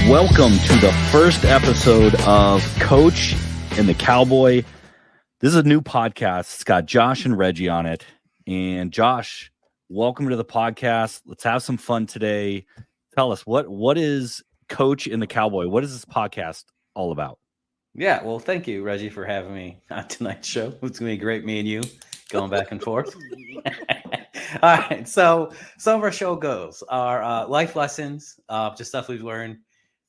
Welcome to the first episode of Coach and the Cowboy. This is a new podcast. It's got Josh and Reggie on it. And Josh, welcome to the podcast. Let's have some fun today. Tell us, what is Coach and the Cowboy? What is this podcast all about? Yeah, well, thank you, Reggie, for having me on tonight's show. It's going to be great, me and you going back and forth. All right, so some of our show goes are life lessons, just stuff we've learned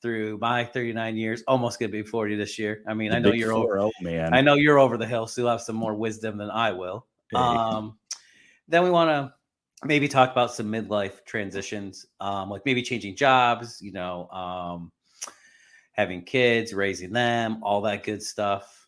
through my 39 years, almost going to be 40 this year. I mean, I know you're over, man. I know you're over the hill, so you'll have some more wisdom than I will. Hey. Then we want to maybe talk about some midlife transitions, like maybe changing jobs, having kids, raising them, all that good stuff.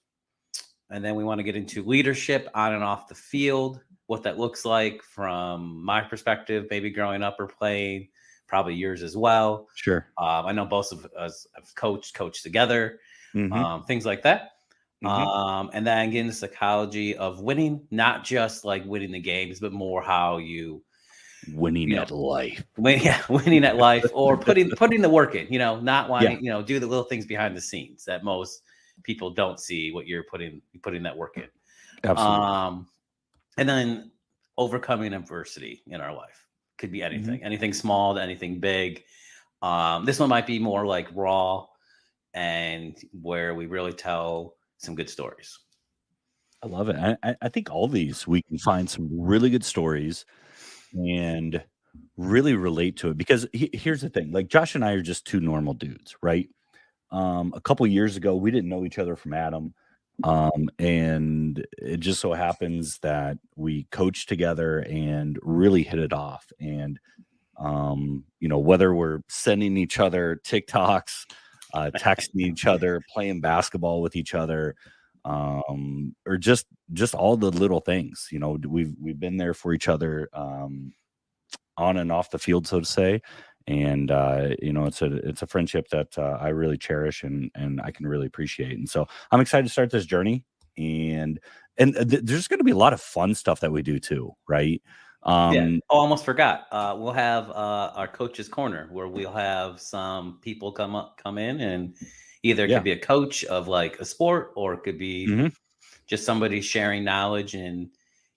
And then we want to get into leadership on and off the field, what that looks like from my perspective, maybe growing up or playing, probably yours as well. Sure. I know both of us have coached together, things like that. And then get into psychology of winning, not just like winning the games, but more how you winning at life. Winning at life, or putting the work in, not wanting, do the little things behind the scenes that most people don't see what you're putting that work in. Absolutely. And then overcoming adversity in our life. Could be anything, anything small to anything big. This one might be more like raw and where we really tell some good stories. I love it. I think all these, we can find some really good stories and really relate to it, because here's the thing, like Josh and I are just two normal dudes, right? A couple years ago, we didn't know each other from Adam. And it just so happens that we coached together and really hit it off. And, whether we're sending each other TikToks, texting each other, playing basketball with each other, or just all the little things, we've been there for each other, on and off the field, so to say. And, it's a friendship that I really cherish and I can really appreciate. And so I'm excited to start this journey, and there's going to be a lot of fun stuff that we do too. Right. Almost forgot. We'll have our coach's corner, where we'll have some people come in, and either it could be a coach of like a sport, or it could be just somebody sharing knowledge and,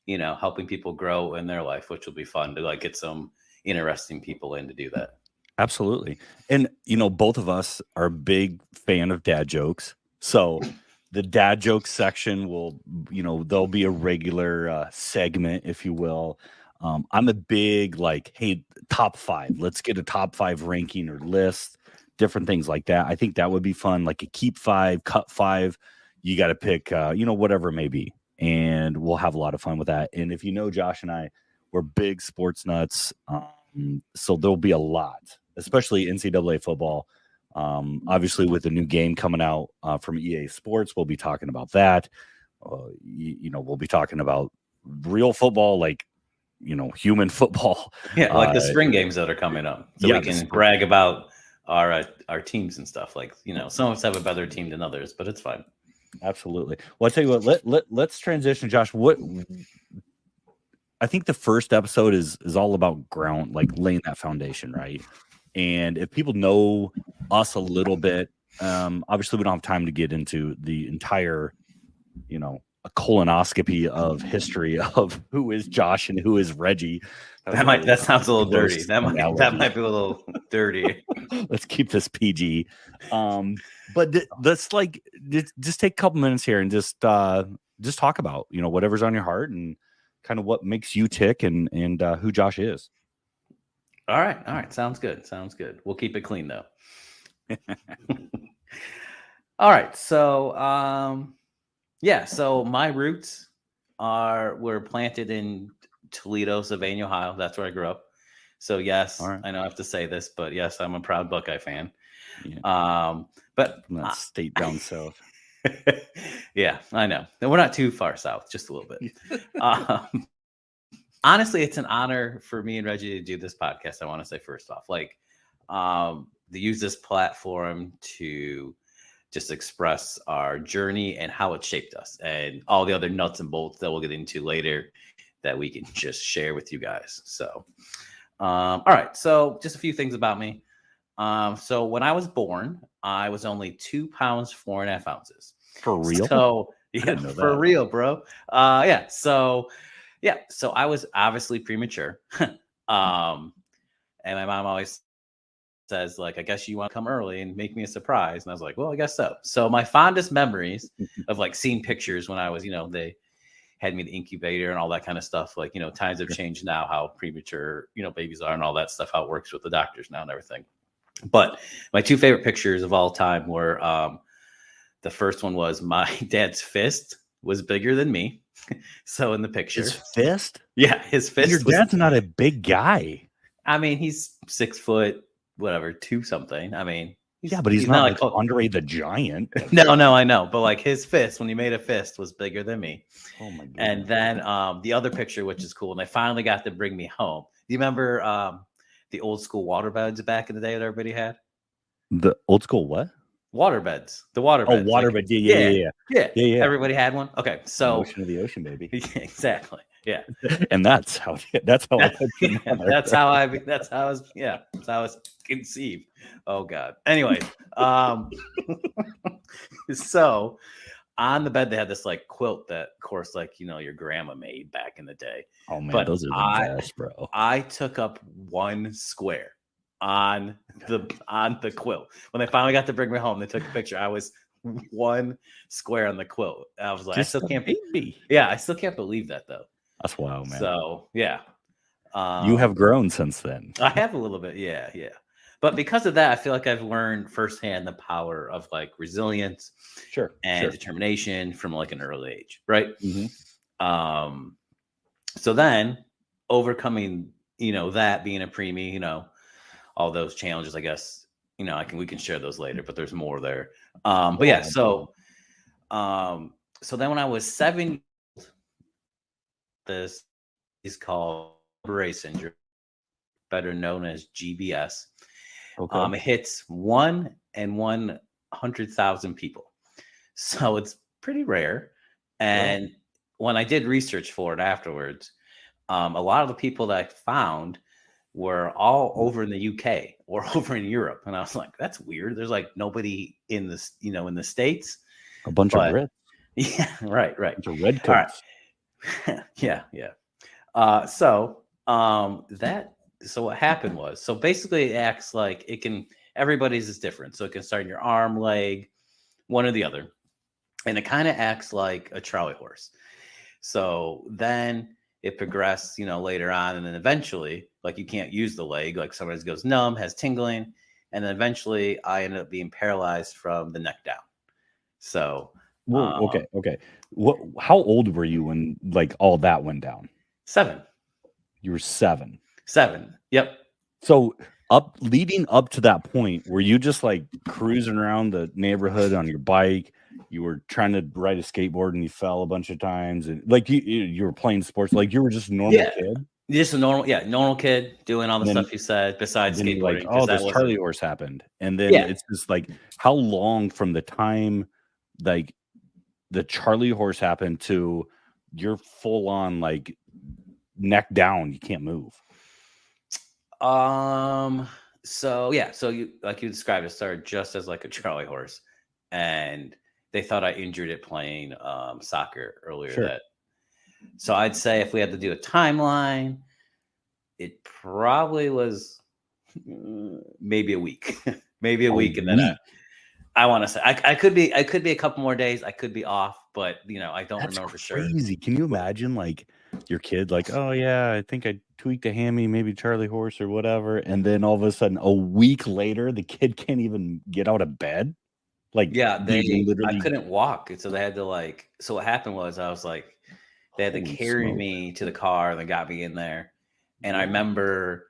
helping people grow in their life, which will be fun to like get some interesting people in to do that. Absolutely. And, both of us are a big fan of dad jokes. So the dad joke section will, there'll be a regular segment, if you will. I'm a big like, hey, top 5, let's get a top 5 ranking or list, different things like that. I think that would be fun. Like a keep 5, cut 5. You got to pick, whatever it may be. And we'll have a lot of fun with that. And if Josh and I, we're big sports nuts. So there'll be a lot, especially NCAA football. Obviously, with the new game coming out from EA Sports, we'll be talking about that. We'll be talking about real football, like, human football. Yeah, like the spring games that are coming up. So we can brag about our teams and stuff. Like, some of us have a better team than others, but it's fine. Absolutely. Well, I'll tell you what, let's transition, Josh. I think the first episode is all about ground, like laying that foundation, right? And if people know us a little bit, obviously we don't have time to get into the entire, a colonoscopy of history of who is Josh and who is Reggie. That sounds a little dirty. That might be a little dirty. Let's keep this PG. But let's just take a couple minutes here and just talk about, whatever's on your heart and kind of what makes you tick and who Josh is. All right. Sounds good. We'll keep it clean though. All right. So, so my roots were planted in Toledo, Sylvania, Ohio. That's where I grew up. So yes, right. I know I have to say this, but yes, I'm a proud Buckeye fan. Yeah. But not state down south. Yeah, I know. We're not too far south, just a little bit. Honestly, it's an honor for me and Reggie to do this podcast. I want to say first off, to use this platform to just express our journey and how it shaped us, and all the other nuts and bolts that we'll get into later that we can just share with you guys. So, all right. So just a few things about me. So when I was born, I was only 2 pounds 4.5 ounces. For real? So I yeah, didn't know for that. real, bro. So I was obviously premature. um, and my mom always says, like, I guess you want to come early and make me a surprise. And I was like, well, I guess so. So my fondest memories of like seeing pictures when I was, they had me in the incubator and all that kind of stuff. Like, times have Sure. changed now, how premature, babies are and all that stuff, how it works with the doctors now and everything. But my two favorite pictures of all time were the first one was my dad's fist was bigger than me. So in the His picture, fist? yeah, his Your fist was, dad's not a big guy. I mean, he's 6 foot, whatever, two something. I mean, Yeah, he's but he's he's not not like, like oh, Andre the Giant. no, I know. But like his fist, when he made a fist, was bigger than me. Oh my And goodness. then the other picture, which is cool, and they finally got to bring me home. Do you remember the old school water beds back in the day that everybody had? The old school what? Water beds, the water Oh, beds. Like, waterbed. Yeah, yeah, yeah, yeah, yeah. yeah. Yeah, yeah. Everybody had one. Okay, so Motion of the ocean, baby. exactly. Yeah. And that's how I picture mother. That's how I was, yeah, that's how I was conceived. Oh God. Anyway, so on the bed they had this like quilt that of course like your grandma made back in the day. Oh man, But those are the best, bro. I took up one square on the quilt. When they finally got to bring me home, they took a picture. I was one square on the quilt. I was like, Just a baby. I still can't believe that though. That's wild, man. So yeah. You have grown since then. I have a little bit, yeah. But because of that, I feel like I've learned firsthand the power of like resilience Sure. and Sure. determination from like an early age, right? Mm-hmm. So then overcoming, that being a preemie, all those challenges, I guess, we can share those later, but there's more there. But yeah, so then when I was 7, this is called Beret syndrome, better known as GBS. Okay. It hits 1 in 100,000 people. So it's pretty rare. And when I did research for it afterwards, a lot of the people that I found were all over in the UK or over in Europe. And I was like, that's weird. There's like nobody in this, in the States. A bunch of But Brits. yeah, right. A bunch of red All right. coats. Yeah. So what happened was, so basically it acts like everybody's is different. So it can start in your arm, leg, one or the other. And it kind of acts like a Charlie horse. So then it progressed, later on. And then eventually, like you can't use the leg, like somebody goes numb, has tingling. And then eventually I ended up being paralyzed from the neck down. So, Whoa, okay. How old were you when like all that went down? 7. You were 7. 7. Yep. So leading up to that point, were you just like cruising around the neighborhood on your bike? You were trying to ride a skateboard and you fell a bunch of times, and like you were playing sports, like you were just a normal kid. Just a normal kid doing all the stuff you said besides skateboarding. Like, skateboarding. oh, this Charlie horse happened, and then it's just like, how long from the time like the Charlie horse happened to you're full on like neck down, you can't move? So you, like you described, it started just as like a Charlie horse, and they thought I injured it playing soccer earlier. So I'd say if we had to do a timeline, it probably was maybe a week, and then I want to say I could be a couple more days, I could be off, but I don't remember for sure. Crazy. Can you imagine like your kid like, oh yeah, I think I tweaked a hammy, maybe Charlie horse or whatever, and then all of a sudden a week later the kid can't even get out of bed? Like, I couldn't walk, so they had to so what happened was I was like, they had to carry me to the car and they got me in there. And I remember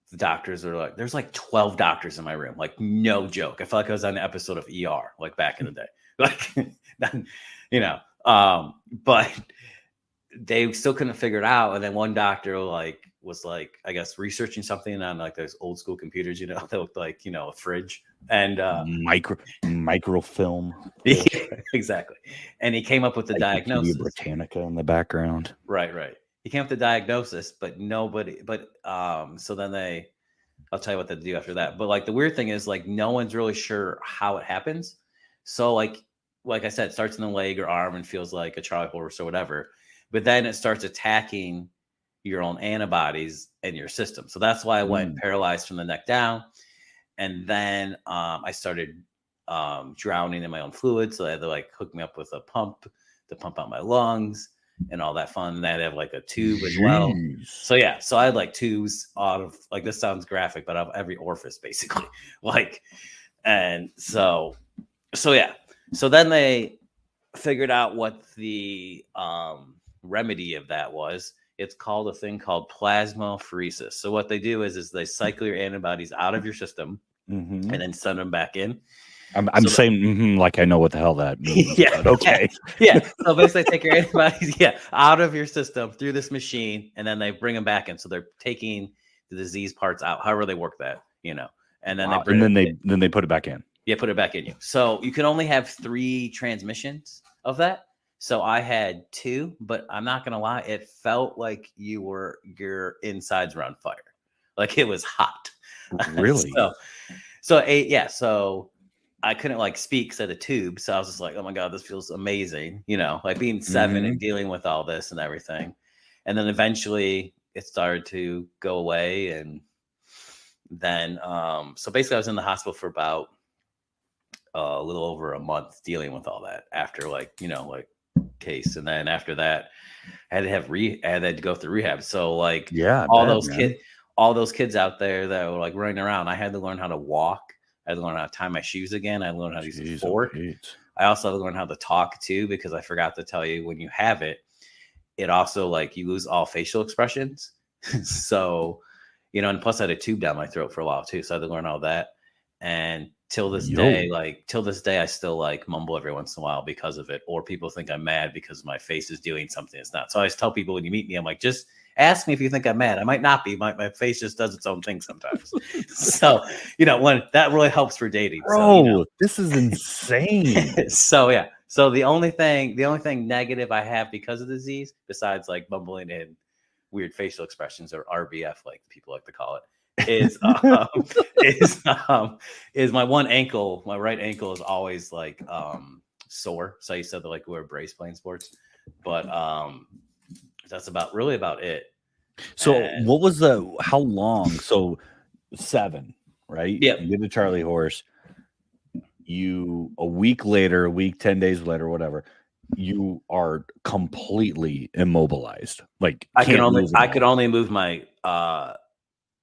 the doctors were like, there's like 12 doctors in my room. Like, no joke. I felt like I was on an episode of ER, like back in the day. But they still couldn't figure it out. And then one doctor was I guess researching something on like those old school computers, that looked like, a fridge and microfilm. Yeah, exactly. And he came up with the diagnosis. Britannica in the background. Right. He came up with the diagnosis, but nobody, so then they I'll tell you what to do after that. But like the weird thing is like no one's really sure how it happens. So like I said, it starts in the leg or arm and feels like a Charlie horse or whatever. But then it starts attacking your own antibodies in your system. So that's why I went Mm. paralyzed from the neck down. And then I started drowning in my own fluids. So they had to like hook me up with a pump to pump out my lungs and all that fun. And I'd have like a tube as well. Jeez. So yeah, so I had like tubes out of like this sounds graphic, but out of every orifice basically. Like, and so yeah. So then they figured out what the remedy of that was. It's called a thing called plasmapheresis. So what they do is they cycle your antibodies out of your system Mm-hmm. and then send them back in. I'm So saying like I know what the hell that means. yeah, But okay. yeah. So basically, take your antibodies, out of your system through this machine, and then they bring them back in. So they're taking the disease parts out, however they work that, and then Wow. they And bring then they put it back in. put it back in you. So you can only have 3 transmissions of that. So I had 2, but I'm not gonna lie, it felt like your insides were on fire, like it was hot. Really? So I couldn't like speak because of the tube. So I was just like, oh my God, this feels amazing. Like being 7 Mhm. and dealing with all this and everything. And then eventually it started to go away. And then, so basically I was in the hospital for about a little over a month dealing with all that after like case. And then after that, I had to have I had to go through rehab. So like Yeah, I all bet, those man. all those kids out there that were like running around, I had to learn how to walk. I had to learn how to tie my shoes again. I learned how to use a Jeez, oh, fork. Pete. I also had to learn how to talk too, because I forgot to tell you when you have it, it also like you lose all facial expressions. So, and plus I had a tube down my throat for a while too. So I had to learn all that. And till this Yo. day, I still like mumble every once in a while because of it. Or people think I'm mad because my face is doing something it's not. So I always tell people when you meet me, I'm like, just ask me if you think I'm mad. I might not be. My face just does its own thing sometimes. So, when that really helps for dating. Bro, this is insane. So yeah. So the only thing negative I have because of the disease, besides like mumbling and weird facial expressions, or RBF, like people like to call it, is is my one ankle. My right ankle is always like sore. So you said to like wear a brace playing sports, but that's about it. So And what was how long? So 7, right? Yep. You get the Charlie horse. You a week, 10 days later, whatever, you are completely immobilized. Like I could can't only move my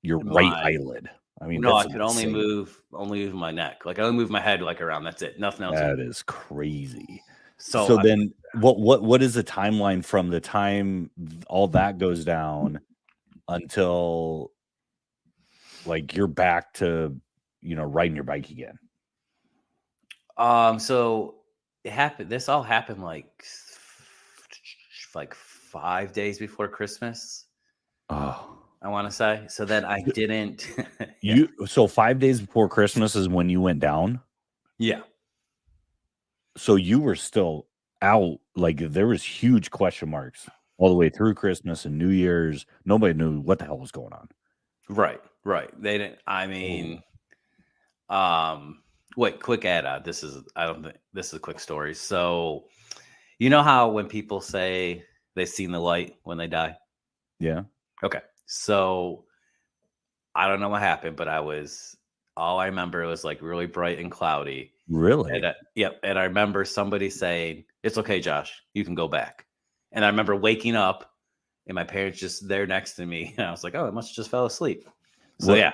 your right eyelid. I mean, no, I that's could only insane. move my neck. Like I only move my head like around. That's it. Nothing else. That is crazy. So So then what is the timeline from the time all that goes down until like you're back to riding your bike again? So it happened. This all happened like 5 days before Christmas. Oh, I want to say. So then I didn't. So 5 days before Christmas is when you went down? Yeah. So you were still out, like there was huge question marks all the way through Christmas and New Year's. Nobody knew what the hell was going on. Right. They didn't. I mean, wait. Quick add on. This is a quick story. So, you know how when people say they've seen the light when they die? Yeah. Okay. So I don't know what happened, but all I remember it was like really bright and cloudy. Really? Yep. And I remember somebody saying, "It's okay, Josh, you can go back." And I remember waking up and my parents just there next to me. And I was like, "Oh, I must have just fell asleep." So yeah.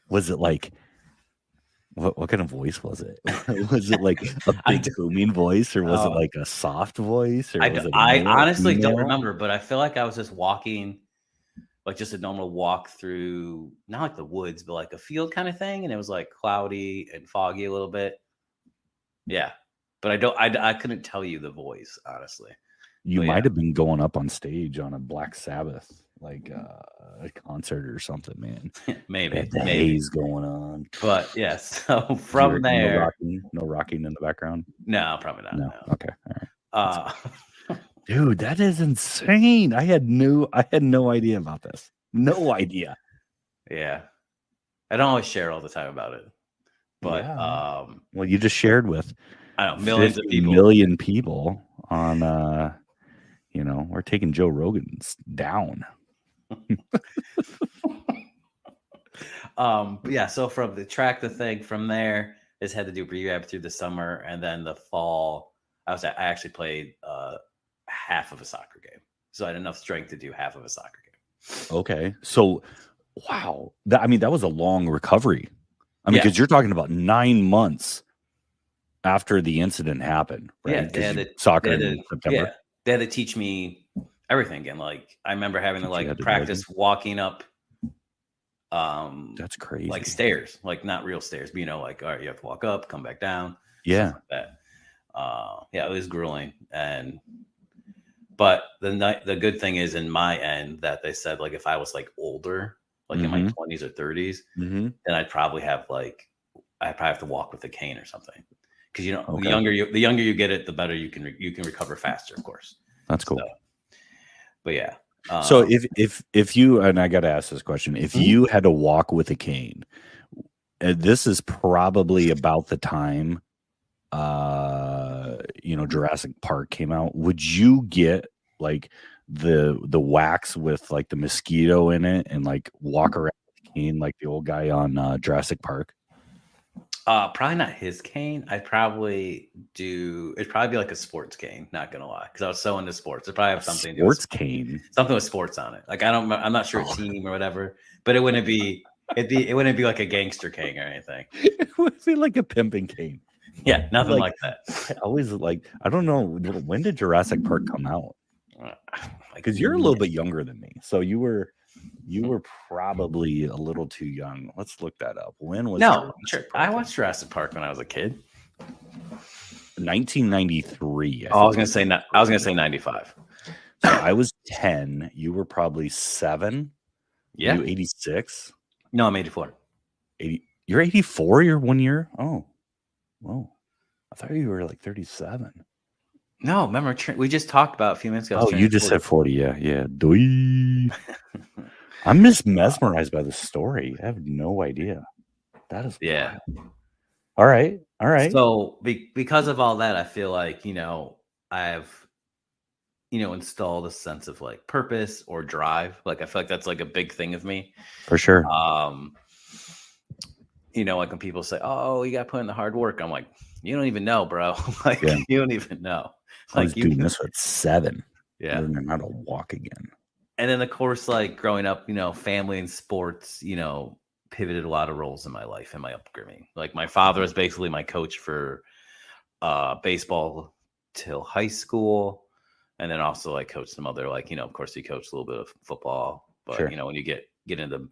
Was it like what kind of voice was it? Was it like a big booming voice, or was it like a soft voice, or was it I male, honestly don't female? remember, but I feel like I was just walking like just a normal walk through, not like the woods, but like a field kind of thing. And it was like cloudy and foggy a little bit. Yeah. But I couldn't tell you the voice, honestly. You But might have been going up on stage on a Black Sabbath, like a concert or something, man. maybe The haze going on. But yes, so from there, no rocking in the background. no, probably not. No. Okay, all right. Uh, Dude, that is insane. I had no idea about this. No idea. yeah. I don't always share all the time about it, but Yeah. Well, you just shared with I don't know, millions of 50 people. million people on, we're taking Joe Rogan's down. But yeah, so from the thing from there is had to do rehab through the summer, and then the fall I actually played half of a soccer game, so I had enough strength to do half of a soccer game. Okay. So, wow. That was a long recovery. Yeah, Because you're talking about 9 months after the incident happened, right? yeah, Because soccer in yeah, September. they had to teach me everything again. Like I remember having to Teach you how like to do everything. practice walking up That's like crazy. stairs, like not real stairs, but like all right, you have to walk up, come back down, stuff Yeah. like that. Yeah, it was grueling. But the good thing is in my end that they said like if I was like older, like in my Mhm. 20s or 30s, Mhm. then I'd probably have to walk with a cane or something. Because Okay. the younger you get it, the better you can recover faster, of course. That's So, cool. but yeah. So if you, and I got to ask this question, if Mhm. you had to walk with a cane, this is probably about the time Jurassic Park came out. Would you get like the wax with like the mosquito in it and like walk around with a cane like the old guy on Jurassic Park? Probably not his cane. I'd probably do. It'd probably be like a sports cane. Not gonna lie, because I was so into sports. It'd probably A have something to do with sports cane? something with sports on it. Like I'm not sure a Oh, team or whatever, but it wouldn't be. It wouldn't be like a gangster cane or anything. it would be like a pimping cane. Yeah, nothing Like like that. I always like I don't know when did Jurassic Park come out? Uh, Like Because you're a little bit younger than me, so you were probably a little too young. Let's look that up. When was no, sure. Jurassic I Park? watched Jurassic Park when I was a kid. 1993, I Oh, I think was gonna was say the I was first gonna say one. 95. So I was 10. You were probably 7. Were Yeah. you 86? No, I'm 84. 80? You're 84. You're 1 year. Oh, whoa! I thought you were like 37. No, remember we just talked about a few minutes ago. I was Oh, you turning just 40. said 40. Yeah, yeah. Doi. I'm just mesmerized by the story. I have no idea. That is Yeah. wild. All right. All right. So because of all that, I feel like I've installed a sense of like purpose or drive. Like I feel like that's like a big thing of me. For sure. Um, like when people say, "Oh, you got to put in the hard work," I'm like, "You don't even know, bro. Like Yeah. you don't even know. I was Like you doing can." this at 7, Yeah. learning how to walk again. And then of course, like growing up, family and sports, pivoted a lot of roles in my life and my upbringing. Like my father was basically my coach for baseball till high school, and then also like coached some other like of course he coached a little bit of football, but Sure. when you get into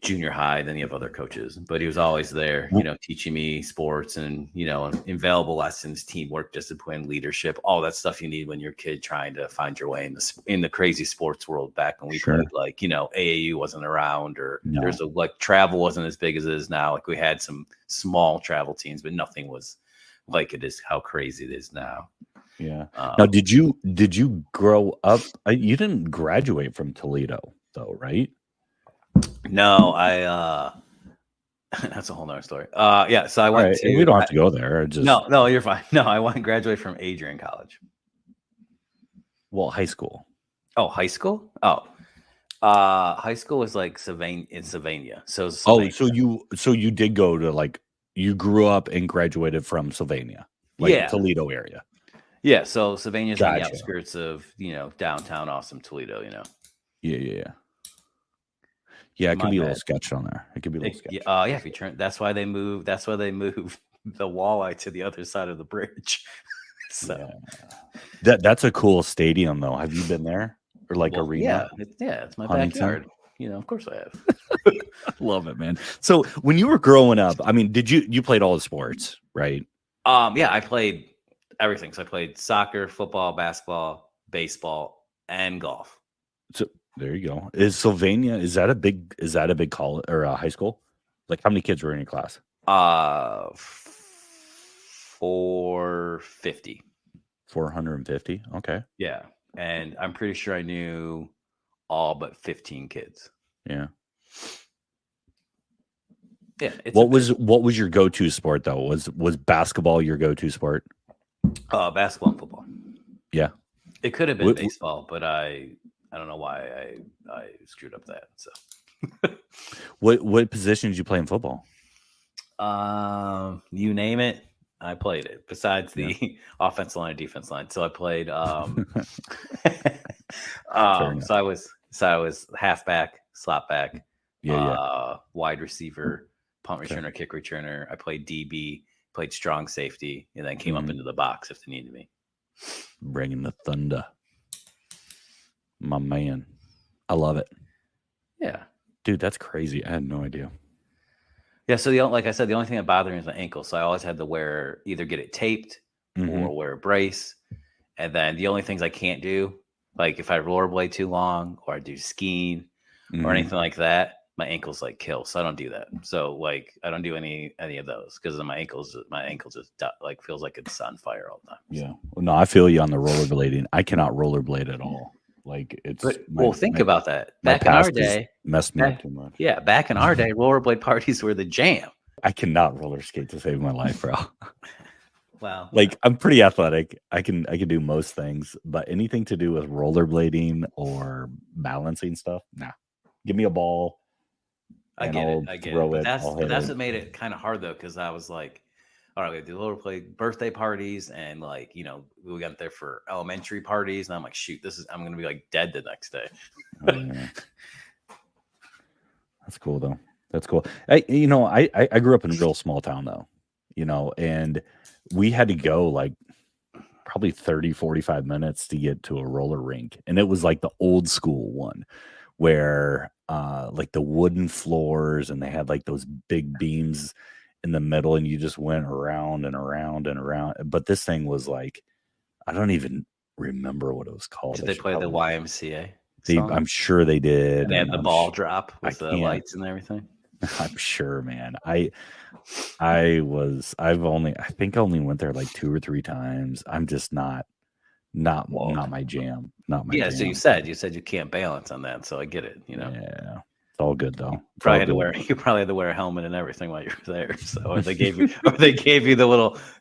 junior high, then you have other coaches, but he was always there, Well, teaching me sports and invaluable lessons, teamwork, discipline, leadership, all that stuff you need when you're a kid trying to find your way in the crazy sports world. Back when we sure. played, like AAU wasn't around, or No. like travel wasn't as big as it is now. Like we had some small travel teams, but nothing was like it is how crazy it is now. Yeah. Now, did you grow up? You didn't graduate from Toledo, though, right? No, that's a whole nother story. Yeah, so I All went right, and we to don't have to go there. Just no, you're fine. No, I went and graduated from Adrian College. high school. Oh, high school? Oh, high school was like Sylvania. So it was Oh, Sylvania. so you did go to you grew up and graduated from Sylvania, like Yeah, Toledo area. yeah. So Sylvania's on the Gotcha. outskirts of downtown awesome Toledo. Yeah, yeah, yeah. Yeah, it can My be a little bad. sketch on there. It can be a little sketch. Yeah, if you turn, that's why they moved. That's why they moved the walleye to the other side of the bridge. So, Yeah. That's a cool stadium, though. Have you been there? Or like well, arena? it's my Huntington? backyard. Of course I have. Love it, man. So when you were growing up, did you played all the sports, right? Yeah, I played everything. So I played soccer, football, basketball, baseball, and golf. So there you go. Is Sylvania, is that a big college or high school? Like how many kids were in your class? 450. 450. Okay. Yeah, and I'm pretty sure I knew all but 15 kids. Yeah. Yeah, it's What was your go-to sport though? Was basketball your go-to sport? basketball and football. Yeah. It could have been What baseball, but I don't know why I screwed up that. So what position did you play in football? you name it, I played it. Besides Yeah. the offensive line and defense line, so I played. Fair enough. So I was halfback, slot back, Yeah. wide receiver, punt Okay. returner, kick returner. I played DB, played strong safety, and then came up Mhm. into the box if they needed me. Bringing the thunder. My man. I love it. Yeah. Dude, that's crazy. I had no idea. Yeah, so like I said, the only thing that bothered me was my ankle. So I always had to either get it taped Mhm. or wear a brace. And then the only things I can't do, like if I rollerblade too long or I do skiing or Mhm. anything like that, my ankles like kill. So I don't do that. So like I don't do any of those because my ankles just like feels like it's on fire all the time. Yeah. Well, no, I feel you on the rollerblading. I cannot rollerblade at all. Like it's But well, think about that. my Back in our past has day, messed me up too much. yeah, back in our day, rollerblade parties were the jam. I cannot roller skate to save my life, bro. Wow. Like I'm pretty athletic. I can do most things, but anything to do with rollerblading or balancing stuff, nah. Give me a ball and I'll I get throw it. it. I'll hit That's it. what made it kind of hard though, because I was like, all right, we do rollerblade birthday parties, and like we got there for elementary parties, and I'm like, shoot, I'm gonna be like dead the next day. Oh, yeah. That's cool though. That's cool. I grew up in a real small town though, and we had to go like probably 30, 45 minutes to get to a roller rink. And it was like the old school one where like the wooden floors and they had like those big beams in the middle and you just went around and around and around. But this thing was like, I don't even remember what it was called. Did I they should play the probably YMCA song? I'm sure they did. And they had And the ball drop I with the can't, lights and everything. I'm sure, man. I think I only went there like 2 or 3 times. I'm just not Whoa. my jam. Not my Yeah, jam. so you said you can't balance on that, so I get it. Yeah. It's all good though. It's Probably all had to good. you probably had to wear a helmet and everything while you were there. So or they gave you the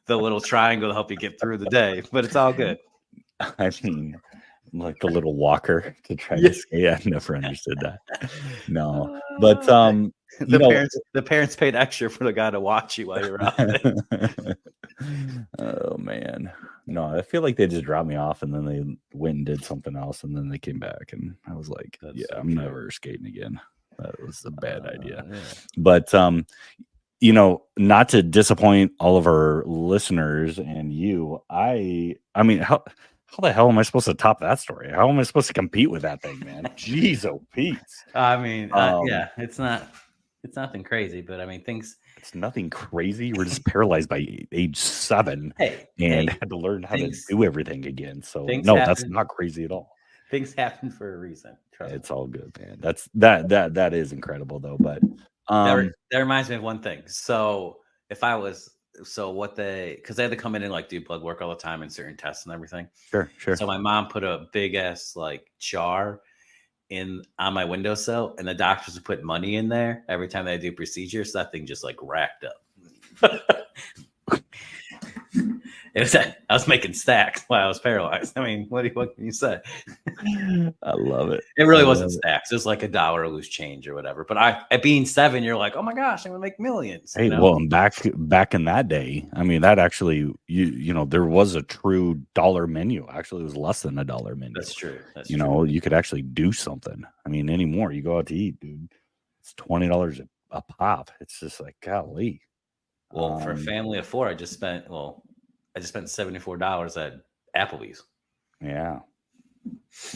little triangle to help you get through the day, but it's all good. I mean, like the little walker to try Yeah. to say I never understood that. No. But you know The parents paid extra for the guy to watch you while you're out there. oh man. No, I feel like they just dropped me off and then they went and did something else and then they came back and I was like, That's yeah, so I'm true. never skating again. That was a bad idea. Yeah. But not to disappoint all of our listeners and you, I mean, how the hell am I supposed to top that story? How am I supposed to compete with that thing, man? Jeez, oh Pete's. I mean, yeah, it's nothing crazy, but I mean, It's nothing crazy. You were just paralyzed by age 7 and had to learn how to do everything again. So no, that's not crazy at all. Things happen for a reason. It's all good, man. That is incredible though. But that reminds me of one thing. So if I was because they had to come in and like do blood work all the time and certain tests and everything. Sure. So my mom put a big ass like jar on my windowsill, and the doctors would put money in there every time they do procedures. So that thing just like racked up. I was making stacks while I was paralyzed. I mean, what can you say? I love it. It really wasn't stacks. It was like $1 loose change or whatever. But at being 7, you're like, oh my gosh, I'm gonna make millions. Hey, well, and back in that day, I mean, that actually, there was a true dollar menu. Actually, it was less than $1 menu. That's true. You could actually do something. I mean, anymore, you go out to eat, dude. It's $20 a pop. It's just like, golly. Well, for a family of 4, I just spent $74 at Applebee's. Yeah.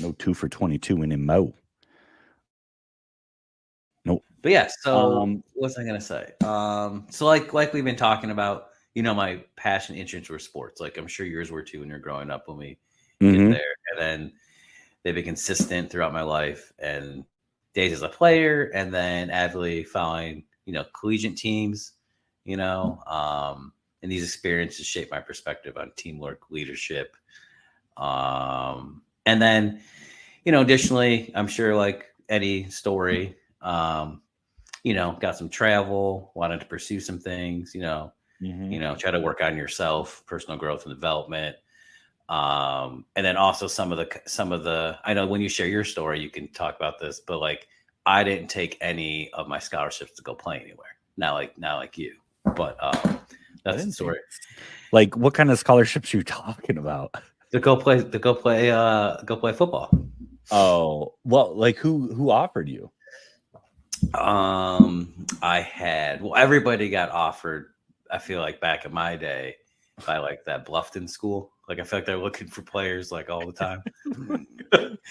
No 2 for $22 anymore. Nope. But yeah, so what was I gonna say? So like we've been talking about, my passion interests were sports. Like I'm sure yours were too when you're growing up when we get there. And then they've been consistent throughout my life and days as a player, and then avidly following, collegiate teams, and these experiences shape my perspective on teamwork, leadership. And then, additionally, I'm sure like any story, Um, got some travel, wanted to pursue some things, try to work on yourself, personal growth and development. And then also some of the I know when you share your story, you can talk about this, but like I didn't take any of my scholarships to go play anywhere. Not like you, but I that's the didn't story. like what kind of scholarships you talking about? To go play football. Oh, well, like who offered you? Everybody got offered. I feel like back in my day, by like that Bluffton school. Like I feel like they're looking for players like all the time.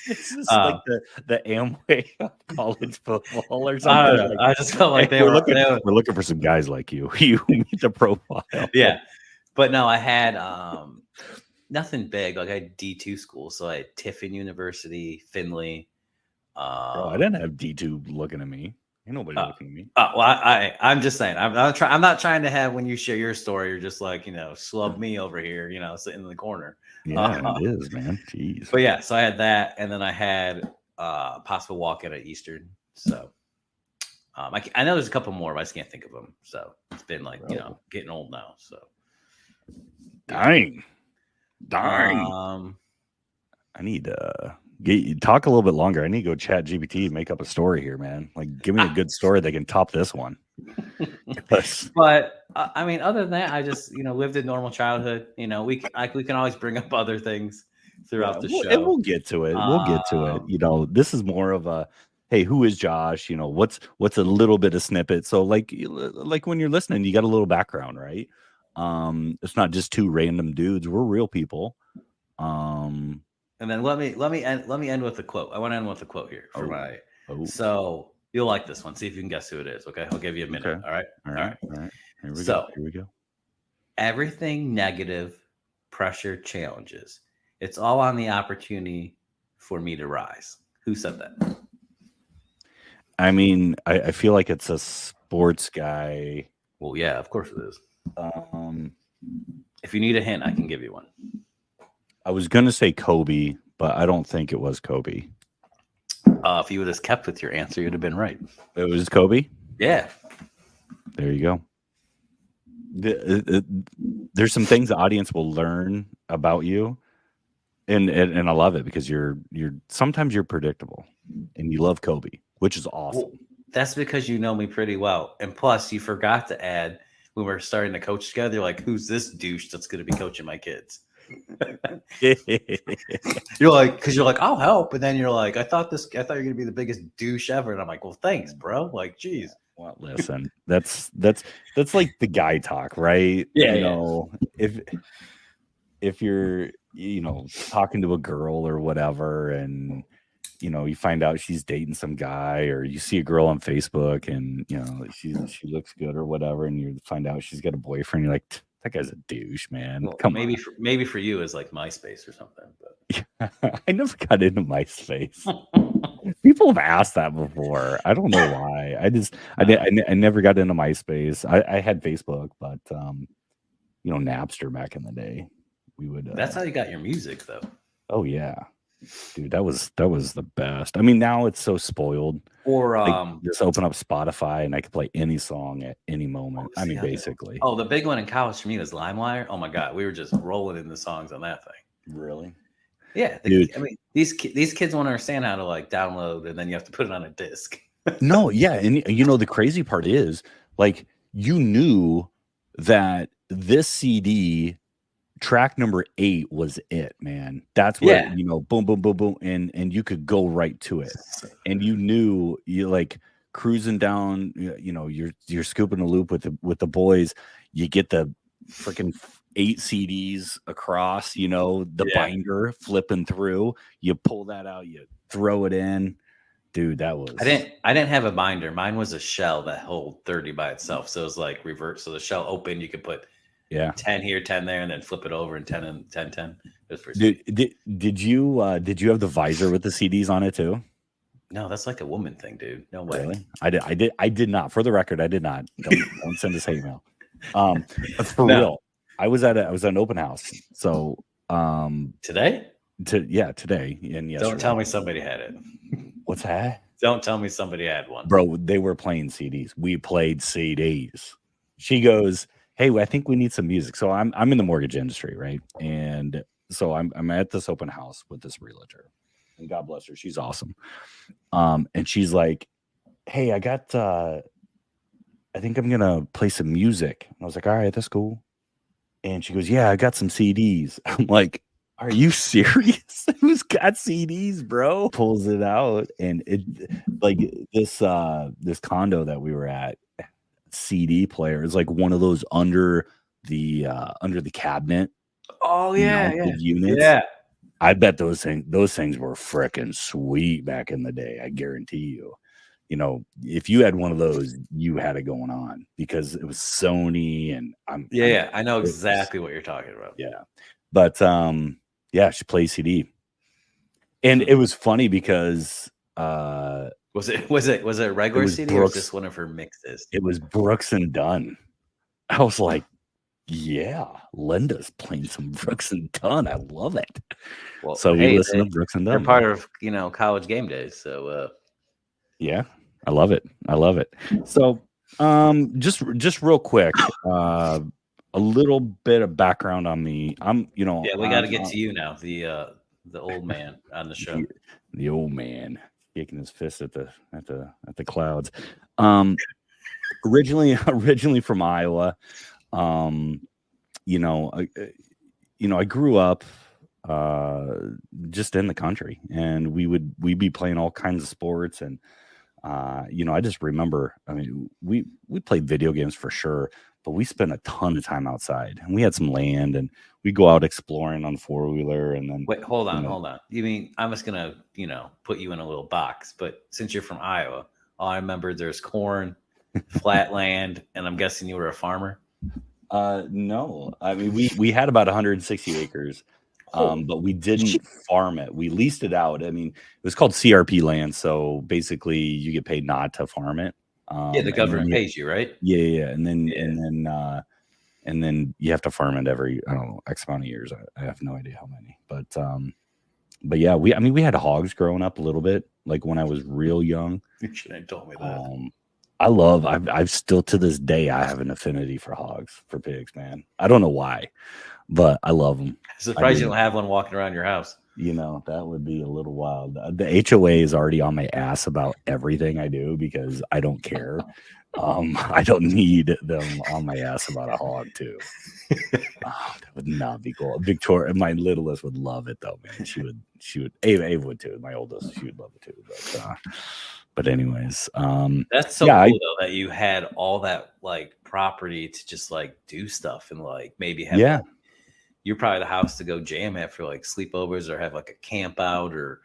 Is this like uh, the Amway of college football or I don't something? know. Like, I just felt hey, like they were we're looking for some guys like you. You meet the profile. yeah. But no, I had nothing big. Like I had D2 schools, so I had Tiffin University, Finley. Bro, I Um, didn't have D2 looking at me. Ain't nobody uh, looking at me. well, I'm just saying. I'm not trying to have when you share your story. You're just like slub me over here. Sitting in the corner. Yeah, Uh, it is, man. Jeez. but yeah, so I had that, and then I had possible walk in at Eastern. So I know there's a couple more, but I just can't think of them. So it's been like getting old now. So Dang. um, I need to talk a little bit longer. I need to go chat GPT and make up a story here, man. Like, give me a good story that can top this one. but I mean, other than that, I just lived a normal childhood. We can always bring up other things throughout the and show. we'll get to it. We'll get to it. This is more of a, hey, who is Josh? What's a little bit of snippet. So like when you're listening, you got a little background, right? It's not just two random dudes. We're real people. And then let me end with a quote. I want to end with a quote here for my. So you'll like this one. See if you can guess who it is. Okay, I'll give you a minute. Okay. All right. Here we go. Everything negative, pressure, challenges. It's all on the opportunity for me to rise. Who said that? I mean, I feel like it's a sports guy. Well, yeah, of course it is. If you need a hint, I can give you one. I was gonna say Kobe, but I don't think it was Kobe. If you would have kept with your answer, you'd have been right. It was Kobe? Yeah. There you go. There's some things the audience will learn about you, and I love it because you're sometimes you're predictable, and you love Kobe, which is awesome. Well, that's because you know me pretty well, and plus you forgot to add when we were starting to coach together. You're like, who's this douche that's going to be coaching my kids? You're like, I'll help, and then you're like, I thought you're gonna be the biggest douche ever, and I'm like, well, thanks, bro. Like, geez. Well, listen, that's like the guy talk, right? Yeah. If you're talking to a girl or whatever, and you find out she's dating some guy, or you see a girl on Facebook and she looks good or whatever, and you find out she's got a boyfriend, you're like, that guy's a douche, man. Well, Come maybe on. maybe for you is like MySpace or something. But I never got into MySpace. People have asked that before. I don't know why. I never got into MySpace. I had Facebook, but Napster back in the day. We would. That's how you got your music, though. Oh yeah, dude, that was the best. I mean, now it's so spoiled. Or just open up Spotify and I can play any song at any moment. I mean, basically. Oh, the big one in college for me was LimeWire. Oh my god, we were just rolling in the songs on that thing. Really? Yeah, dude. I mean, these kids won't understand how to like download, and then you have to put it on a disc. No, yeah, and the crazy part is, like, you knew that this CD track number 8 was it, man. That's what boom, boom, boom, boom, and you could go right to it, and you knew you like cruising down. You're scooping a loop with the boys. You get the freaking 8 CDs across, the binder flipping through. You pull that out, you throw it in. Dude, that was. I didn't have a binder. Mine was a shell that held 30 by itself. So it was like reverse. So the shell opened, you could put 10 here, 10 there, and then flip it over and 10 and 10, 10. It was pretty did you have the visor with the CDs on it too? No, that's like a woman thing, dude. No way. Really? I did not. For the record, I did not. Don't send us hate mail. For real. I was at an open house. So today? Today and yesterday. Don't tell me somebody had it. What's that? Don't tell me somebody had one. Bro, they were playing CDs. We played CDs. She goes, "Hey, I think we need some music." So I'm in the mortgage industry, right? And so I'm at this open house with this realtor, and God bless her, she's awesome. And she's like, "Hey, I think I'm gonna play some music." And I was like, "All right, that's cool." And she goes, "Yeah, I got some CDs." I'm like, "Are you serious? Who's got CDs, bro?" Pulls it out, and it like this condo that we were at, CD player is like one of those under the cabinet Oh yeah, mounted yeah, units. yeah. I bet those things were fricking sweet back in the day. I guarantee you. You know, if you had one of those, you had it going on because it was Sony, and Yeah, I mean, yeah. I know it was, exactly what you're talking about. yeah. But yeah, she plays CD, and it was funny because Was it a it regular was CD or is Brooks. this one of her mixes? It was Brooks and Dunn. I was like, yeah, Linda's playing some Brooks and Dunn. I love it. Well, So we hey, listen to Brooks and they're Dunn, part bro. of college game days. So Yeah, I love it. I love it. So, just real quick, a little bit of background on me. yeah, we got to get to you now, the old man on the show. The old man kicking his fist at the clouds. Um, originally from Iowa. Um, you know, I grew up just in the country, and we'd be playing all kinds of sports, and I just remember, I mean, we played video games for sure, but we spent a ton of time outside, and we had some land, and we go out exploring on four-wheeler, and then Wait, hold you on, know hold on. You mean I'm just gonna, put you in a little box? But since you're from Iowa, all I remember there's corn, flat land, and I'm guessing you were a farmer. no, I mean we had about 160 acres. Oh, But we didn't farm it. We leased it out. I mean, it was called CRP land. So basically you get paid not to farm it. yeah, the And then government pays you, right? yeah. Yeah. And then you have to farm it every, I don't know, X amount of years. I have no idea how many, but yeah, we had hogs growing up a little bit, like when I was real young. You shouldn't have told me that. I've still to this day, I have an affinity for hogs, for pigs, man. I don't know why, but I love them. I'm I surprised you do. don't have one walking around your house. That would be a little wild. The HOA is already on my ass about everything I do because I don't care. I don't need them on my ass about a hog too. Oh, that would not be cool. Victoria, my littlest would love it though, man. She would. Ava would too. My oldest, she would love it too. But anyways, That's so yeah, cool though that you had all that like property to just like do stuff and like maybe have yeah, like you're probably the house to go jam at for like sleepovers or have like a camp out or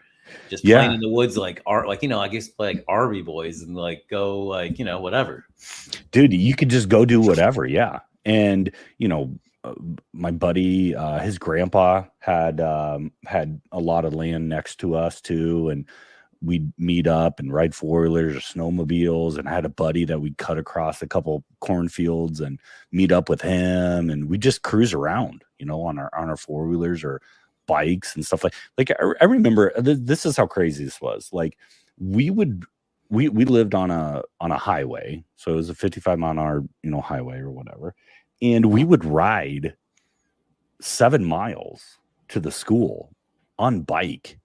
just playing yeah, in the woods like art like I guess like Arby boys and like go like whatever. dude, you could just go do whatever. Yeah, and uh, my buddy, his grandpa had a lot of land next to us too, and we'd meet up and ride four-wheelers or snowmobiles, and I had a buddy that we'd cut across a couple cornfields and meet up with him, and we just cruise around, on our four-wheelers or bikes and stuff like I remember this is how crazy this was. Like we would we lived on a highway, so it was a 55-mile-an-hour, highway or whatever, and we would ride 7 miles to the school on bike,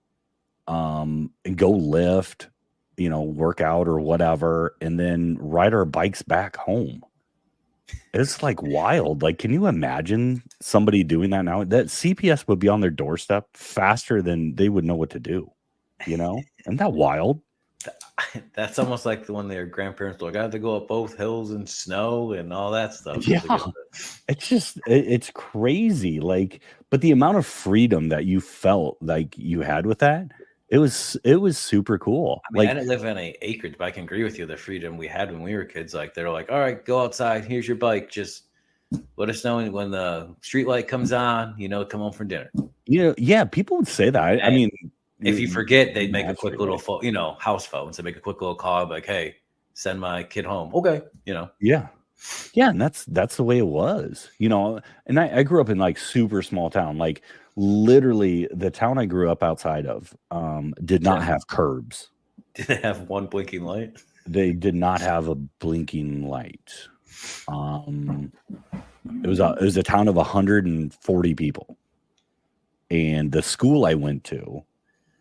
and go lift, work out or whatever, and then ride our bikes back home. It's like wild. Like, can you imagine somebody doing that now? That CPS would be on their doorstep faster than they would know what to do. Isn't that wild? That's almost like the one their grandparents were like, I had to go up both hills and snow and all that stuff. Yeah. It's crazy. Like, but the amount of freedom that you felt like you had with that, it was super cool. I mean, I Like, didn't live in a acreage, but I can agree with you. The freedom we had when we were kids, like they're like, all right, go outside. Here's your bike. Just let us know when the street light comes on, come home for dinner. yeah, people would say that. I mean, If you forget, they'd make a that's quick pretty little late. phone, house phone. So make a quick little call, like, hey, send my kid home. Okay. Yeah. Yeah, and that's the way it was, and I grew up in like super small town, like literally the town I grew up outside of did not have curbs. Did they have one blinking light? They did not have a blinking light. It was a town of 140 people, and the school I went to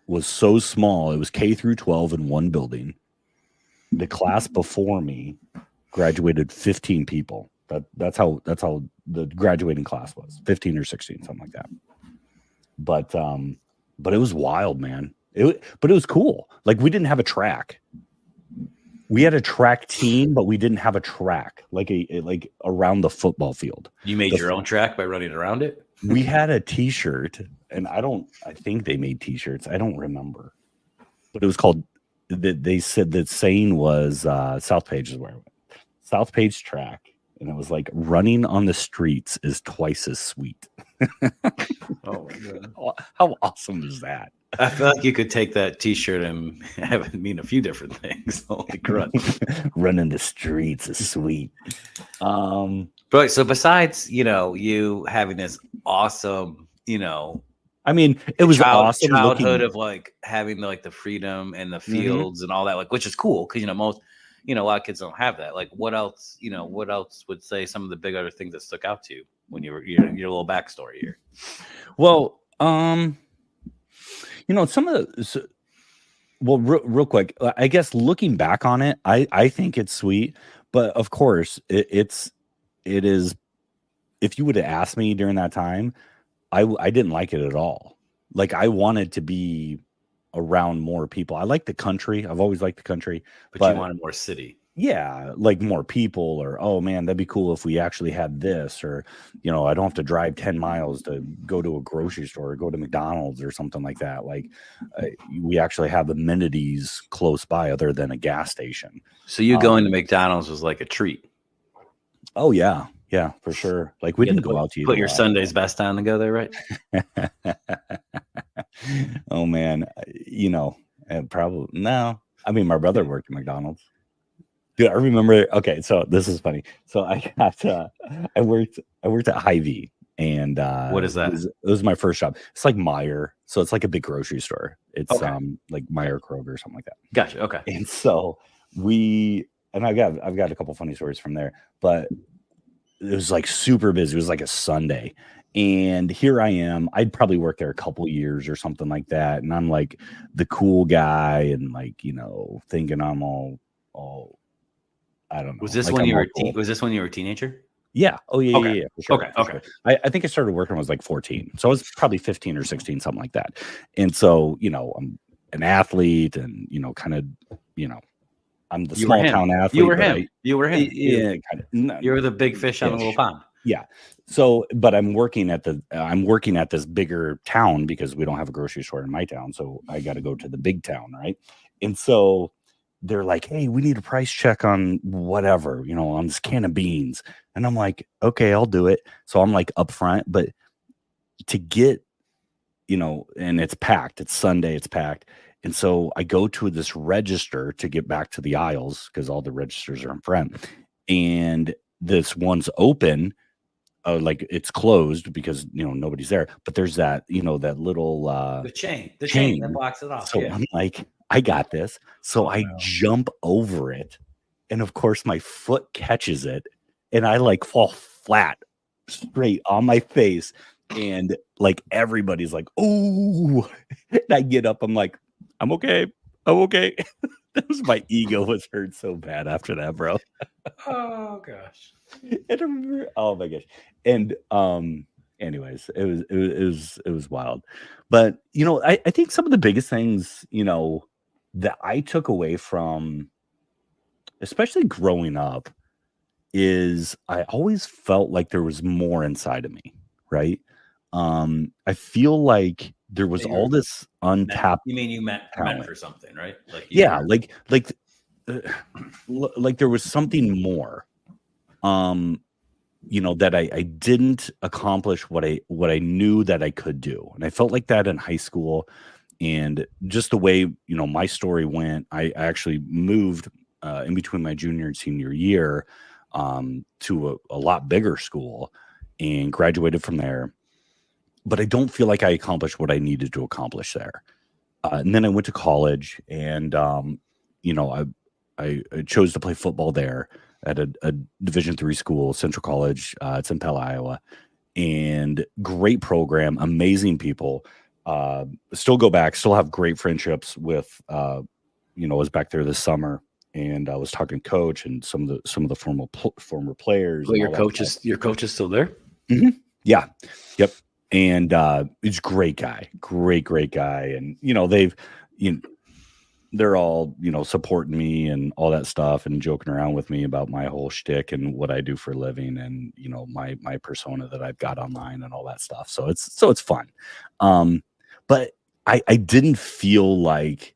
was so small. It was K through 12 in one building. The class before me graduated 15 people. That's how the graduating class was, 15 or 16, something like that. But it was wild, man. But it was cool. Like, we didn't have a track. We had a track team, but we didn't have a track like around the football field. You made your own track by running around it? We had a T-shirt, and I think they made T-shirts. I don't remember, but it was called. They said that saying was South Page is where I went. South Page track, and it was like, running on the streets is twice as sweet. Oh my God. How awesome is that? I feel like you could take that T-shirt and have it mean a few different things. Holy crud! Running the streets is sweet. But so besides, you having this awesome, I mean, it was awesome childhood of like having like the freedom and the fields and all that, like, which is cool because most, a lot of kids don't have that. Like, what else would say some of the big other things that stuck out to you when you were your little backstory here? Well, some of the, real quick, I guess looking back on it, I think it's sweet, but of course it is. If you would have asked me during that time, I didn't like it at all. Like, I wanted to be around more people. I like the country. I've always liked the country, but you wanted more city. Yeah, like more people, or, oh man, that'd be cool if we actually had this, or, I don't have to drive 10 miles to go to a grocery store or go to McDonald's or something like that. Like, we actually have amenities close by other than a gas station. So you going to McDonald's was like a treat. Oh yeah. Yeah, for sure. Like, we didn't go out to eat. Put your Sunday's best on to go there, right? Oh man, probably no. I mean, my brother worked at McDonald's. Dude, I remember. Okay, so this is funny. So I worked at Hy-Vee, and what is that? It was my first job. It's like Meijer, so it's like a big grocery store. It's like Meijer, Kroger, something like that. Gotcha. Okay. And so I've got a couple funny stories from there, but it was like super busy. It was like a Sunday. And here I am. I'd probably worked there a couple years or something like that. And I'm like the cool guy, and like, thinking I'm all I don't know. Was this like when you were cool. Was this when you were a teenager? Yeah. Oh yeah. Okay. Yeah. For sure. Okay. Okay. Sure. I think I started working when I was like 14. So I was probably 15 or 16, something like that. And so, I'm an athlete, and, kind of, I'm the small town athlete. You were him. You were him. Yeah. Kind of. No, you were the big fish on the little pond. Yeah. So, but I'm working at this bigger town because we don't have a grocery store in my town. So I got to go to the big town. Right. And so they're like, hey, we need a price check on whatever, on this can of beans. And I'm like, okay, I'll do it. So I'm like up front, but to get, and it's packed. It's Sunday, it's packed. And so I go to this register to get back to the aisles because all the registers are in front. And this one's open. Like, it's closed because, nobody's there. But there's that, that little the chain that blocks it off. So I'm like, I got this. So I jump over it. And of course, my foot catches it. And I like fall flat straight on my face. And like, everybody's like, oh, and I get up. I'm like, I'm okay. That was my ego was hurt so bad after that, bro. Oh gosh. And I remember, oh my gosh. And anyways, it was wild. But I think some of the biggest things, that I took away from, especially growing up, is I always felt like there was more inside of me, right? I feel like there was all this untapped. You mean you meant for something, right? Like like there was something more, that I didn't accomplish what I knew that I could do, and I felt like that in high school, and just the way my story went. I actually moved in between my junior and senior year to a lot bigger school, and graduated from there. But I don't feel like I accomplished what I needed to accomplish there. And then I went to college, and you know, I chose to play football there at a Division III school, Central College. It's in Pella, Iowa, and great program, amazing people. Still go back, still have great friendships with. I was back there this summer, and I was talking to coach and some of the former players Well, and all that stuff. your coach is still there. Yeah. Yep. And he's a great guy, great guy. And you know, they're all supporting me and all that stuff and joking around with me about my whole shtick and what I do for a living and my persona that I've got online and all that stuff. So it's fun. But I didn't feel like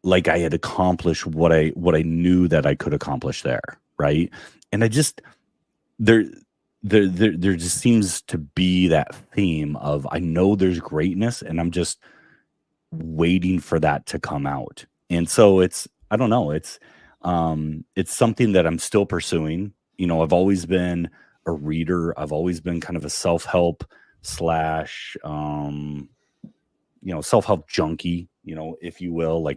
I had accomplished what I knew that I could accomplish there, right? And I just there there just seems to be that theme of I know there's greatness and I'm just waiting for that to come out. And so I don't know, it's something that I'm still pursuing. I've always been a reader. I've always been kind of a self-help slash self-help junkie, if you will.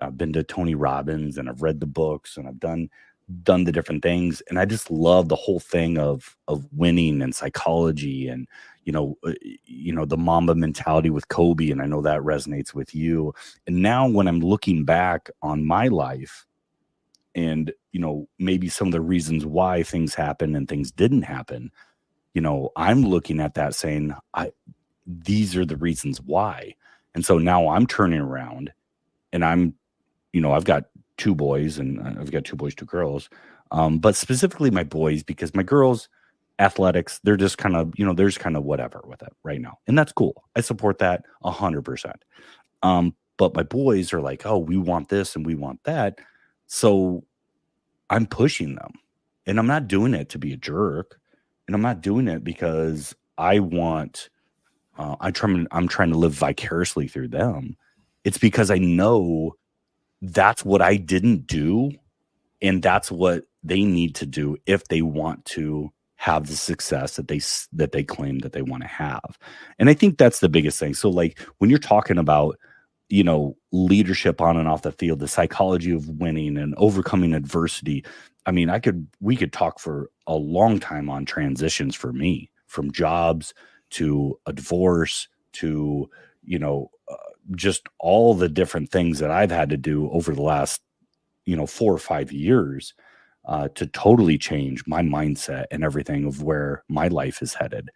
I've been to Tony Robbins and I've read the books and I've done the different things, and I just love the whole thing of winning and psychology and the Mamba mentality with Kobe, and I know that resonates with you. And now when I'm looking back on my life and maybe some of the reasons why things happened and things didn't happen, I'm looking at that saying these are the reasons why. And so now I'm turning around and I've got two boys, and I've got two boys, two girls. But specifically my boys, because my girls, athletics, they're just kind of, there's kind of whatever with it right now. And that's cool. I support that 100%. But my boys are like, oh, we want this and we want that. So I'm pushing them, and I'm not doing it to be a jerk. And I'm not doing it because I want, I'm trying to live vicariously through them. It's because I know that's what I didn't do, and that's what they need to do if they want to have the success that they claim that they want to have. And I think that's the biggest thing. So like when you're talking about leadership on and off the field, the psychology of winning and overcoming adversity, I mean, we could talk for a long time on transitions for me, from jobs to a divorce to just all the different things that I've had to do over the last 4 or 5 years to totally change my mindset and everything of where my life is headed.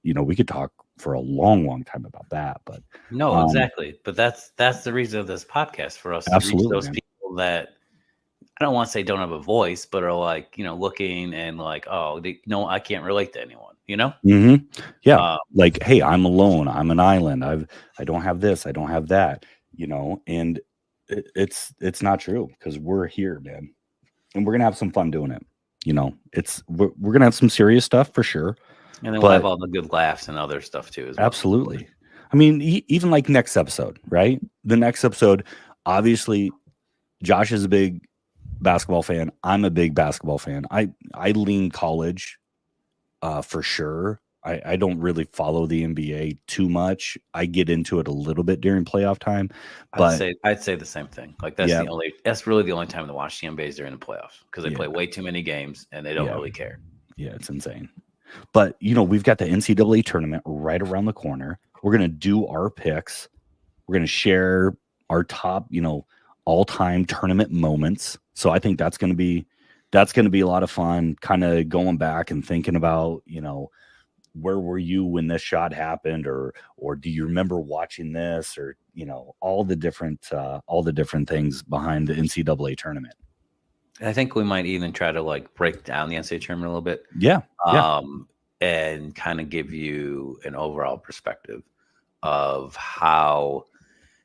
We could talk for a long time about that, but no, exactly. But that's the reason of this podcast, for us to reach those people that I don't want to say don't have a voice, but are like, looking and like, oh, no, I can't relate to anyone, Mm-hmm. Yeah. Like, hey, I'm alone. I'm an island. I don't have this. I don't have that, and it's not true, because we're here, man. And we're going to have some fun doing it. We're going to have some serious stuff for sure. And then we'll have all the good laughs and other stuff too, as well. Absolutely. I mean, even like next episode, right? The next episode, obviously, Josh is a big basketball fan. I'm a big basketball fan. I lean college for sure. I don't really follow the NBA too much. I get into it a little bit during playoff time, but I'd say the same thing. Like that's really the only time to watch the NBA is during the playoffs, because they play way too many games and they don't really care. Yeah, it's insane. But we've got the NCAA tournament right around the corner. We're gonna do our picks. We're gonna share our top, all-time tournament moments. So I think that's gonna be a lot of fun. Kind of going back and thinking about, where were you when this shot happened, or do you remember watching this, or all the different things behind the NCAA tournament. I think we might even try to like break down the NCAA tournament a little bit. Yeah. And kind of give you an overall perspective of how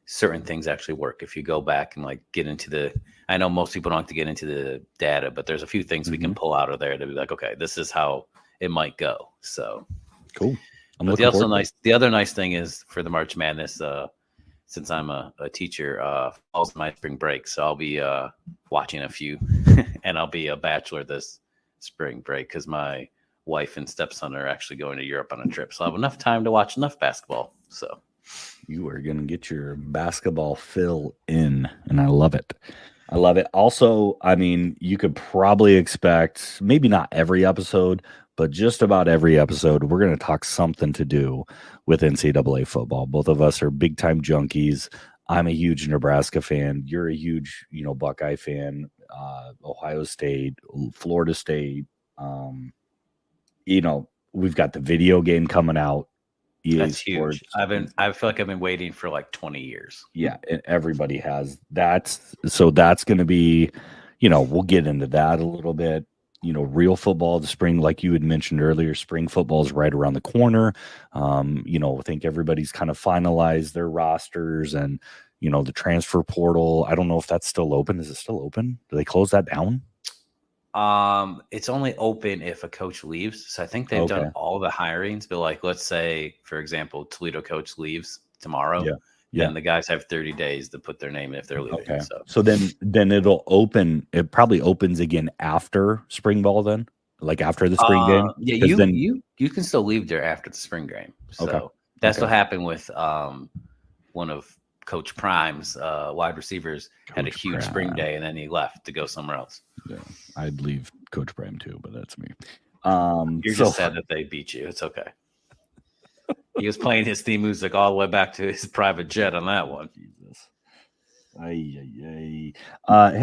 certain things actually work. If you go back and like get into I know most people don't like to get into the data, but there's a few things we can pull out of there to be like, okay, this is how it might go. So cool. But the other nice thing is for the March Madness, since I'm a teacher, falls my spring break, so I'll be watching a few, and I'll be a bachelor this spring break because my wife and stepson are actually going to Europe on a trip, so I have enough time to watch enough basketball. So You are going to get your basketball fill in, and I love it. I love it. Also, I mean, you could probably expect maybe not every episode, but just about every episode, we're going to talk something to do with NCAA football. Both of us are big time junkies. I'm a huge Nebraska fan. You're a huge, Buckeye fan. Ohio State, Florida State. We've got the video game coming out. EA That's huge. Sports. I feel like I've been waiting for like 20 years. Yeah, everybody has. That's going to be, we'll get into that a little bit. Real football, the spring, like you had mentioned earlier, spring football is right around the corner. I think everybody's kind of finalized their rosters and, the transfer portal. I don't know if that's still open. Is it still open? Do they close that down? It's only open if a coach leaves. So I think they've done all the hirings, but like, let's say, for example, Toledo coach leaves tomorrow. Yeah. Then the guys have 30 days to put their name in if they're leaving. Okay. So then it'll open. It probably opens again after spring ball. Then, like after the spring game. Yeah, you can still leave there after the spring game. So that's what happened with one of Coach Prime's wide receivers. Had a huge spring day, and then he left to go somewhere else. Yeah, I'd leave Coach Prime too, but that's me. You're just sad that they beat you. It's okay. He was playing his theme music all the way back to his private jet on that one. Jesus. Hey,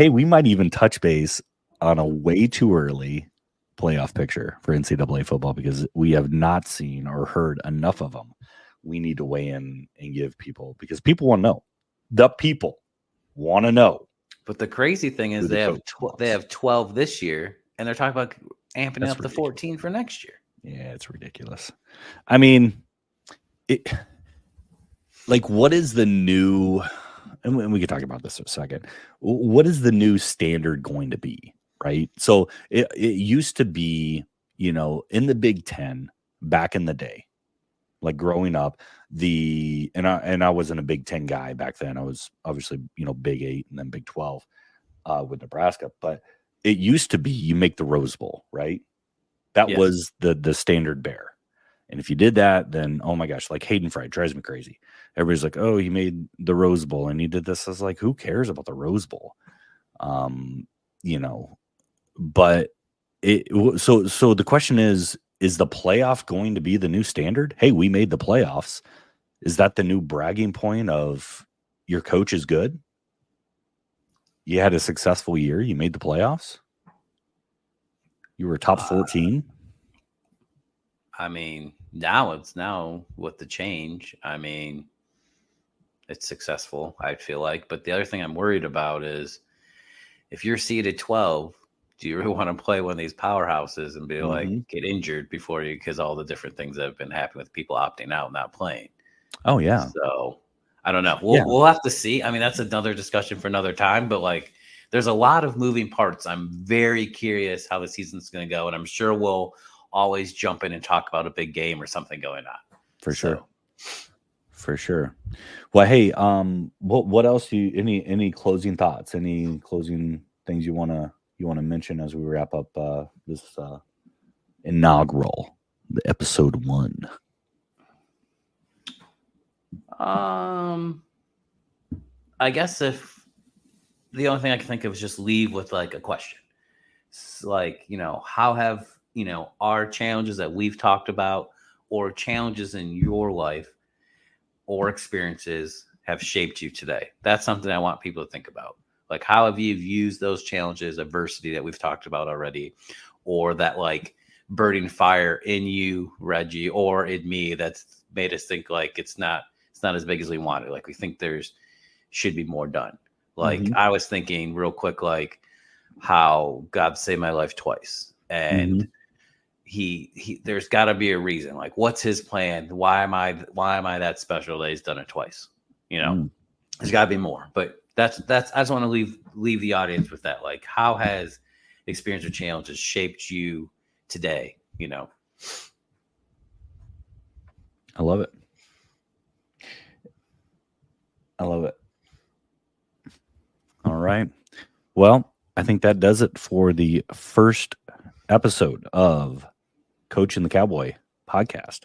we might even touch base on a way too early playoff picture for NCAA football because we have not seen or heard enough of them. We need to weigh in and give people because people want to know. The people want to know. But the crazy thing is they have 12 this year, and they're talking about amping up to 14 for next year. Yeah, it's ridiculous. I mean, what is the new? And we could talk about this in a second. What is the new standard going to be? Right. So it used to be, in the Big Ten back in the day, like growing up, and I wasn't a Big Ten guy back then. I was obviously, Big 8 and then Big 12 with Nebraska. But it used to be you make the Rose Bowl, right? That was the standard bearer. And if you did that, then, oh my gosh, like Hayden Fry drives me crazy. Everybody's like, oh, he made the Rose Bowl and he did this. I was like, who cares about the Rose Bowl? But so the question is the playoff going to be the new standard? Hey, we made the playoffs. Is that the new bragging point of your coach is good? You had a successful year. You made the playoffs. You were top 14. I mean, now with the change, I mean, it's successful, I feel like. But the other thing I'm worried about is if you're seeded 12, do you really want to play one of these powerhouses and be like, get injured before you, because all the different things that have been happening with people opting out and not playing. Oh, yeah. So I don't know. We'll have to see. I mean, that's another discussion for another time, but like there's a lot of moving parts. I'm very curious how the season's going to go. And I'm sure we'll always jump in and talk about a big game or something going on. For sure. Well, hey, what else do you, any closing thoughts, any closing things you want to mention as we wrap up this inaugural episode 1? I guess if the only thing I can think of is just leave with like a question. It's like, how have, our challenges that we've talked about or challenges in your life or experiences have shaped you today? That's something I want people to think about. Like, how have you used those challenges, adversity that we've talked about already, or that like burning fire in you, Reggie, or in me that's made us think like it's not as big as we wanted. Like we think should be more done. Like I was thinking real quick, like how God saved my life twice. And he there's gotta be a reason. Like what's his plan? Why am I that special that he's done it twice? There's gotta be more. But that's I just want to leave the audience with that. Like how has experience or challenges shaped you today? I love it. All right. Well, I think that does it for the first episode of Coach and the Cowboy podcast.